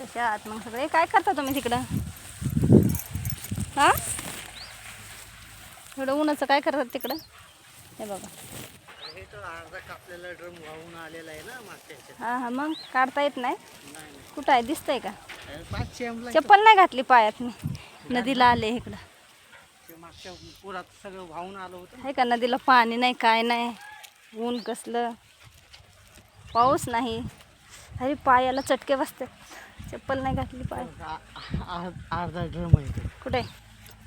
तशा आत मग सगळे काय करता तुम्ही तिकडं? हां एवढं उन्हाचं काय करतात तिकडं? हे बघा हे तर अर्धा कापलेला ड्रम वाहून आलेला आहे ना मागच्या. हां हां मग काढता येत नाही. कुठं आहे दिसतंय का? 500 एमला चप्पल नाही घातली पायात मी. नदीला आले इकडं. मागच्या पुरात सगळं वाहून आलं होतं. आहे का नदीला पाणी नाही काय नाही. ऊन कसलं पाऊस नाही. अरे पायाला चटके बसतात. चप्पल नाही घातली पाय. अर्धा ड्रम आहे तो. कुठे?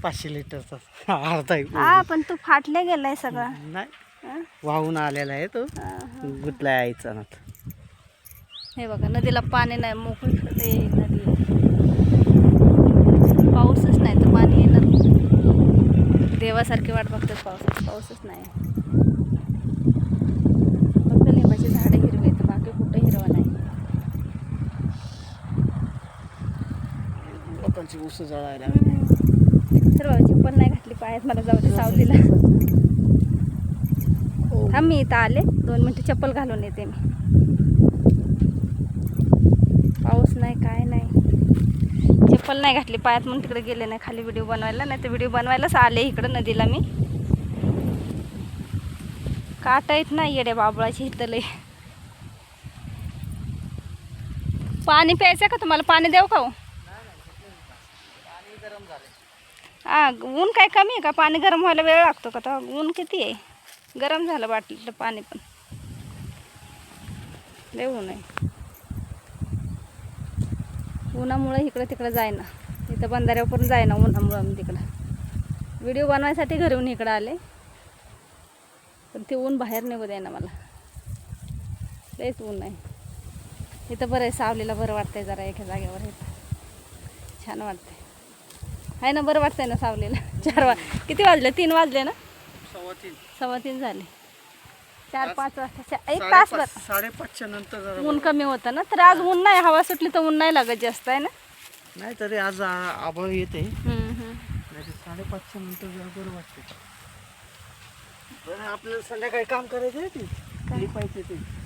500 लिटरचा अर्धा आहे. हा पण तू फाटले गेलाय सगळं. नाही वाहून आलेला आहे तो. गुतलाय आईचा ना. हे बघा नदीला पाणी नाही. मोकळी ते नदी पाऊसच नाही तर पाणी येणार. देवासारखी वाट बघतात पाऊसच नाही. फक्त लिंबाची झाडं हिरवी आहेत बाकी कुठं हिरवा नाही. लोकांची ऊस जळायला तर बाबा चप्पल नाही घातली पायात मला जाऊ दे सावलीला. थांब मी इथं आले 2 मिनटं चप्पल घालून येते मी. पाऊस नाही काय नाही. चप्पल नाही घातली पायात म्हणून तिकडे गेले नाही खाली व्हिडिओ बनवायला. नाही तर व्हिडिओ बनवायलाच आले इकडं नदीला मी. काटा येत नाही येड्या बाबळाची इथं लय. पाणी प्यायचं का तुम्हाला? पाणी देऊ का हो? हा ऊन काय कमी आहे का? पाणी गरम व्हायला वेळ लागतो का? तर ऊन किती आहे? गरम झालं बाटलीतलं पाणी पण. लय ऊन आहे. उन्हामुळे इकडं तिकडं जायना. इथं बंधाऱ्यावर पण जायना उन्हामुळं मी तिकडं. व्हिडिओ बनवायसाठी घरून इकडं आले पण ते ऊन बाहेर निघू द्यायना मला. लयच ऊन आहे. इथं बरं आहे सावलीला बरं वाटतंय जरा एका जागेवर. इथं छान वाटतंय आहे ना. बरं वाटतंय ना सावलीला. किती वाजले? 3 वाजले ना? 3:15 झाले. 4-5 वाजता 1 तासभर 5:30च्या नंतर ऊन कमी होतं ना. तर आज ऊन नाही. हवा सुटली तर ऊन नाही लागत जास्त आहे ना. नाही तरी आज आभाळ येते. 5:30च्या नंतर जरा बरं वाटते. बरं आपल्याला संध्याकाळी काम करायचं आहे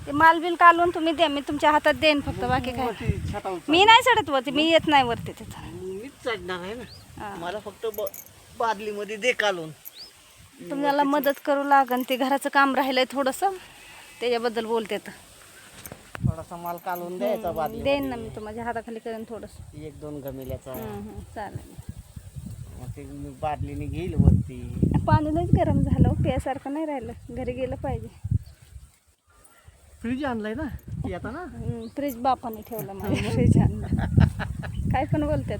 ते माल बिल काढून तुम्ही द्या. मी तुमच्या हातात देईन फक्त. बाकी काय मी नाही चढत वरती. मी येत नाही वरती तिथं. मीच चढणार आहे ना. मला फक्त बादलीमध्ये दे काढून. तुम्हाला मदत करू लागन. ते घराचं काम राहिलंय थोडंसं त्याच्याबद्दल बोलते. तर थोडासा माल काढून द्यायचा बादली. देईन ना मी तुम्हाला हाताखाली करेन थोडंसं. 1-2 गमिल्याचा. चालेल. मग ते मी बादलीने घेईल वरती. पाणी लयच गरम झालं. प्यासारखं नाही राहिलं. घरी गेलं पाहिजे. फ्रीज आणलाय ना ती आता ना. फ्रीज बापाने ठेवलं माझ्या. फ्रीज आणलं. काय पण बोलतात.